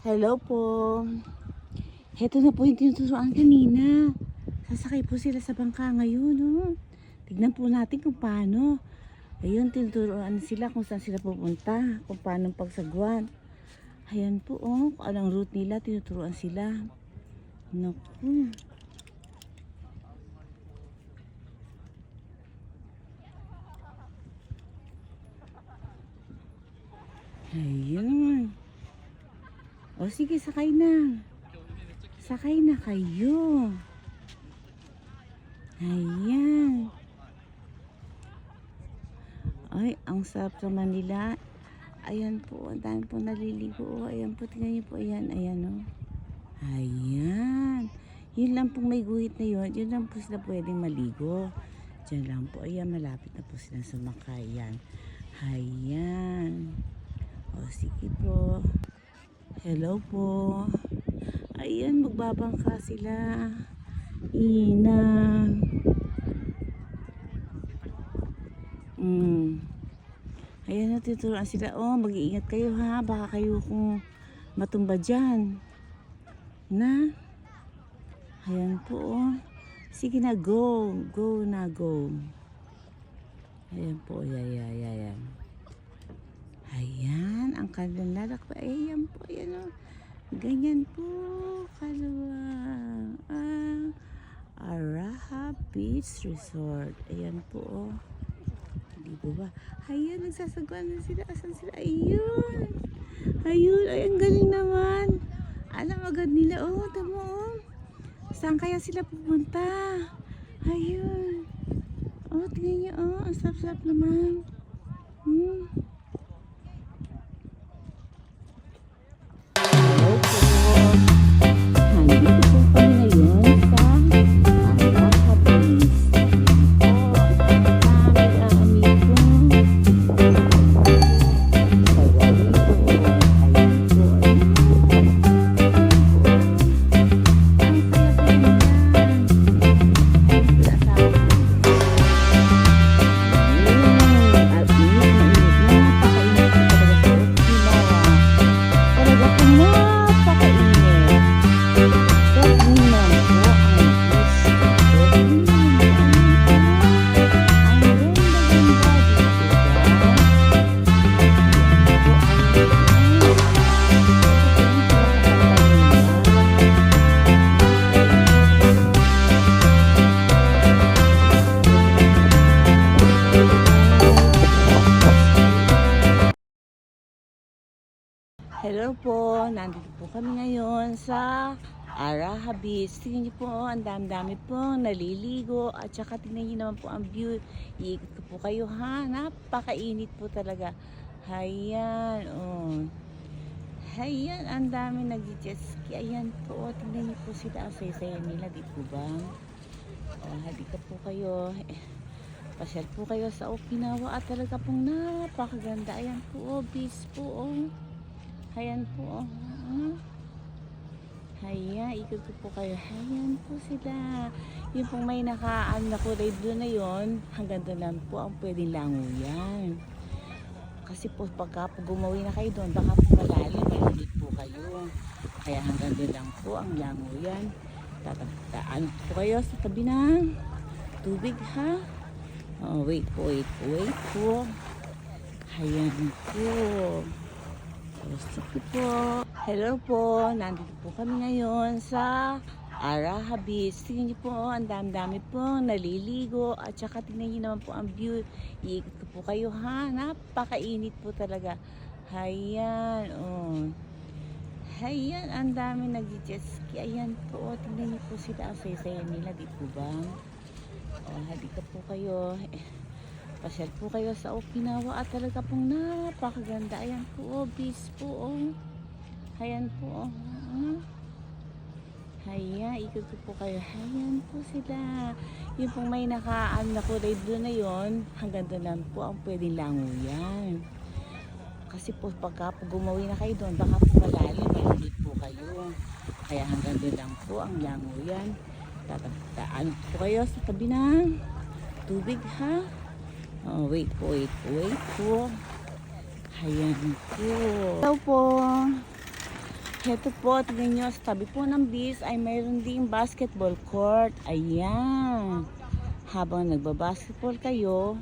Hello po. Heto na po yung tinuturuan kanina. Sasakay po sila sa bangka ngayon. Oh. Tignan po natin kung paano. Ayun, tinuturuan sila kung saan sila pupunta. Kung paano pagsagwan. Ayan po, oh. Kung anong route nila, tinuturuan sila. Naku. Ayun. O sige, sakay na. Sakay na kayo. Ayan. Ay, ang sarap naman nila. Ayan po, ang dami po naliligo. Ayan po, tingnan niyo po. Ayan, ayan o. Ayan. Yun lang pong may guhit na yun. Yun lang po sila pwedeng maligo. Diyan lang po. Ayan, malapit na po sila sumakay. Ayan. Ayan. O, sige po. Hello po. Ayan, magbabangka sila. Ina. Ayan, natuturuan sila. Oh, mag-iingat kayo ha. Baka kayo kung matumba dyan. Na. Ayan po oh. Sige na, go. Go na, go. Ayan po. Ayan. Ayan, ang kanilang lalakbay. Ayan po, ayan o. Ganyan po, kalawa. Araha Beach Resort. Ayan po o. Hindi po ba? Ayan, nagsasagwan na sila. Asan sila? Ayun. Ayun, ay ang galing naman. Alam agad nila, oh, tamo o. Saan kaya sila pupunta? Ayun. Oh, tingnan niyo, oh, ang sarap-sarap naman. Hello po, nandito po kami ngayon sa Araha Beach. Tingnan niyo po, ang dami-dami po naliligo at saka tingnan niyo naman po ang view. Iikot ko po kayo ha, napakainit po talaga. Hayan, oh. Hayan, ang dami nag-jet ski. Ayan po, tingnan niyo po sila, ang saya-saya nila, di po ba? Oh, halika po kayo. Pasyal po kayo sa Okinawa at talaga pong napakaganda. Ayan po, beach po, oh. Ayan po. Ayan, ikot ko po kayo. Ayan po sila. Yung pong may nakaan na kulay blue na yon, hanggang doon lang po ang pwedeng languyan. Kasi po pagka po gumawi na kayo doon, baka po malalim, malimit po kayo. Kaya hanggang doon lang po ang languyan. Tataan po kayo sa tabi ng tubig ha. Oh, wait po. Ayan po. Sige po. Hello po. Nandito po kami ngayon sa Araha Beach. Tingnan niyo po, ang dami-dami po naliligo at saka tingnan niyo naman po ang view. Iikot ko po kayo ha. Napakainit po talaga. Hayan, oh. Hayan, ang dami nag-jet ski. Ayan po, tingnan niyo po sila. Ang saya-saya nila, di po ba? Oh, halika po kayo. Pasyal po kayo sa Okinawa at talaga pong napakaganda. Ayan po, beach po, oh. Ayan po, oh. Ayan, ikot po kayo. Ayan po sila. Yung pong may nakaan na kulay blue na yon, hanggang doon lang po ang pwedeng languyan. Kasi po pagka po gumawi na kayo doon, baka po malalim, malimit po kayo. Kaya hanggang doon lang po ang languyan. Tataan po kayo sa tabi ng tubig ha. Oh, wait po. Ayan po. Hello po. Ito po, tingnan nyo, sa tabi po ng beach ay mayroon ding basketball court. Ayan. Habang nagbabasketball kayo,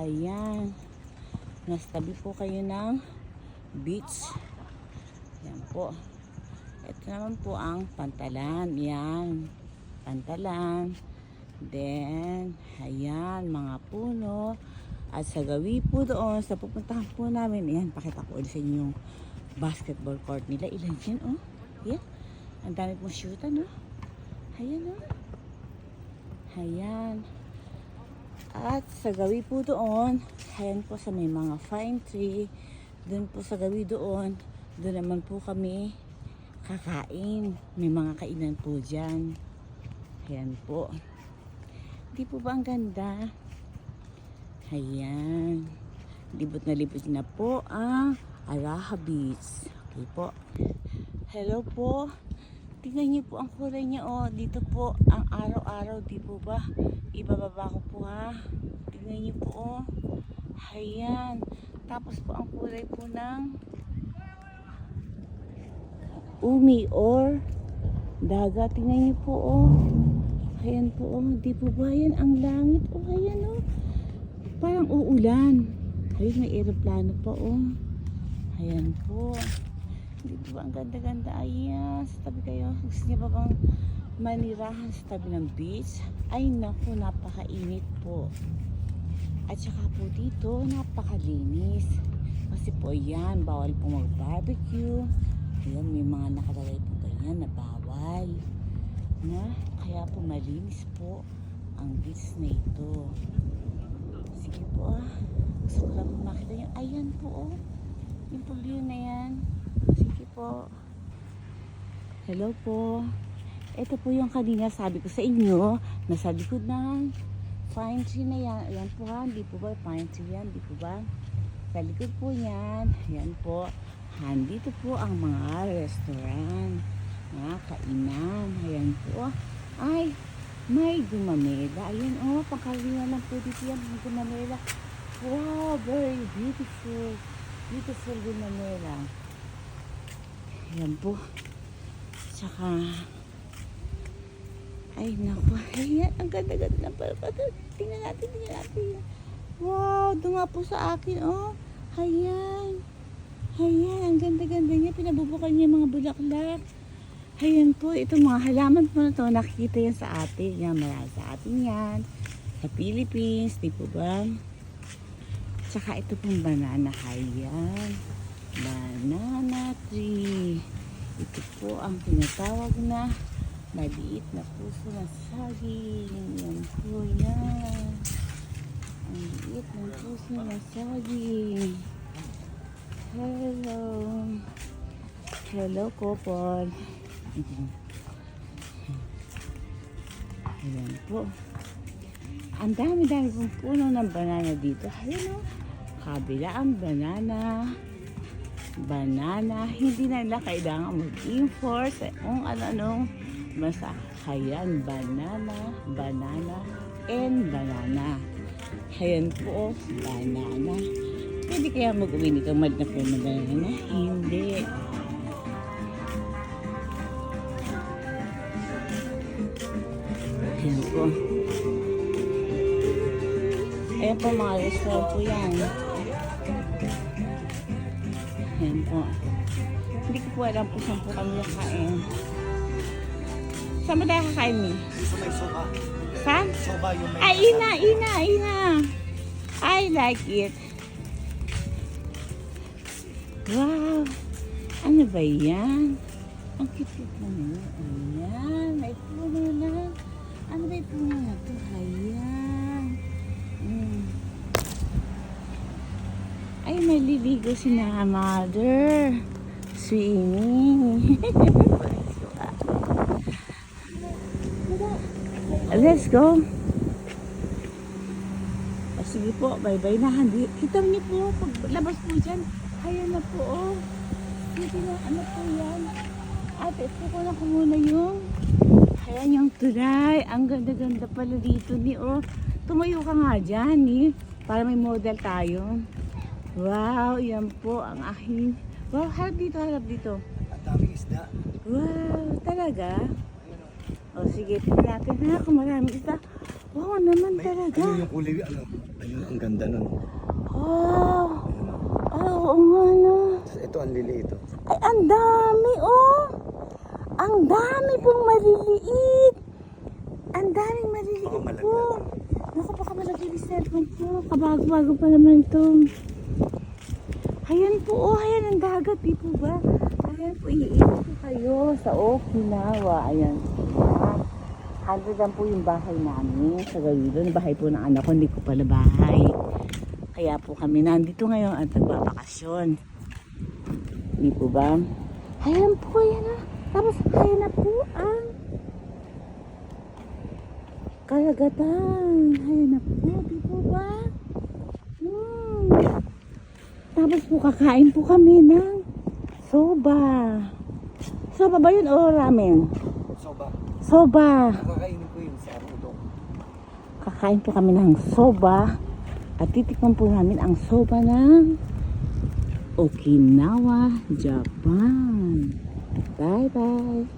ayan. Nasa tabi po kayo ng beach. Ayan po. Ito naman po ang pantalan. Ayan. Pantalan. Then, ayan, mga puno. At sa gawi po doon, sa pupuntahan po namin, ayan, pakita ko ulit sa inyo yung basketball court nila. Ilan yan, oh. Ayan. Ang dami pong shootan, oh. Ayan, oh. Ayan. At sa gawi po doon, ayan po sa may mga fine tree. Doon po sa gawi doon, doon naman po kami kakain. May mga kainan po dyan. Ayan po. Di po ba ang ganda? Ayan. Libot na po ang Araha Beach. Okay po. Hello po. Tingnan niyo po ang kulay niya, oh. Dito po ang araw-araw, di po ba? Ibababa ko po, ha. Tingnan niyo po, oh. Ayan. Tapos po ang kulay po ng umi or dagat. Tingnan niyo po, oh. Ayan po, oh. Di po ba yan ang langit? Oh, ayan, oh. Parang uulan. Ayun, may aeroplano pa, oh. Ayan po. Dito ba ang ganda-ganda? Ayan, sa tabi kayo. Gusto niya ba bang manirahan sa tabi ng beach? Ay naku, napakainit po. At saka po dito, napakalinis. Kasi po yan, bawal po mag-barbecue. Ayan, may mga nakalagay po ganyan na bawal. Na, kaya po malinis po ang beach na ito. Sige po, ah. Gusto ko lang po makita nyo. Ayan po, oh. Yung pulyo na yan. Sige po. Hello po. Ito po yung kanina sabi ko sa inyo. Nasa likod ng pine tree na yan. Ayan po, ha. Hindi po ba pine tree yan? Hindi po ba? Sa likod po yan. Ayan po. Dito po ang mga restaurant. Mga kainan. Ayan po. Ay, may gumamela. Ayan, oh. Pangkaraniwan lang po dito yan. May gumamela. Wow, very beautiful. Beautiful gumamela. Ayan po. Tsaka, ay naku, ayan, ang ganda-ganda pa. Tingnan natin. Wow, doon nga po sa akin, oh. Ayan. Ayan, ang ganda-ganda niya. Pinabubukan niya mga bulaklak. Ayan po, itong mga halaman po na to, nakikita yan sa atin. Yan, marami sa atin yan. Sa Philippines, di po ba? Tsaka ito pong banana. Ayan. Banana tree. Ito po ang tinatawag na maliit na puso ng saging. Yan po yan. Ang liit ng puso ng saging. Hello. Hello, couple. Ayan po. Ang dami-dami pong puno ng banana dito. Ayan o. Kabila ang banana. Banana. Hindi na nila kailangan mag-import kung ano-anong basta. Ayan, banana, and banana. Ayan po, banana. Pwede kaya mag-uwi nito mad na po ng banana? Hindi. Ayan po. Ayan po, mga restaurant po yan. Ayan po. Hindi ko po alam po saan po kami nakain. Saan ba tayo kakain niyo? Sa may soba. Saan? Soba yung may... Ay, ina! I like it. Wow! Ano ba yan? Ang cute naman. Ayan, may puno na. Ano ba yung puno na ito? Ayan. Ay, maliligo si na mother. Swimming. Let's go. Sige po, bye-bye na. Kita niyo po, paglabas po dyan. Ayan na po, oh. Sige na, ano po yan? Ate, ito ko na muna yung... Ayan yung tulay. Ang ganda-ganda pala dito ni, oh. Tumayo ka nga dyan, eh. Para may model tayo. Wow, yan po ang aking... Wow, harap dito, harap dito. daming isda. Wow, talaga? O sige, tingnan natin ha kung maraming isda. Wow naman talaga. Ano yung kulay, ayun, ang ganda nun. Oh, oo nga no. Tapos ito, ang liliit. Ay, ang dami oh. Ang dami pong maliliit. Ang daming maliliit Baka malaglag. po. Naku, baka malaglag yung cellphone po. Kabago-bago pa naman ito. Ayan po, oh, ayan ang dagat, di po ba? Ayan po, iikot po kayo sa Okinawa. Ayan po. Handa lang po yung bahay namin sa Gawilon. Bahay po ng anak ko, hindi ko pala bahay. Kaya po kami nandito ngayon at nagbabakasyon. Di po ba? Ayan po, ayan na. Tapos ayan na po ang karagatan. Ayan na po, di po ba? Tapos po kakain po kami ng soba. Soba ba yun o ramen? Soba. Soba. Kakainin ko yun sa ito. Kakain po kami ng soba. At titikman po namin ang soba ng Okinawa, Japan. Bye-bye.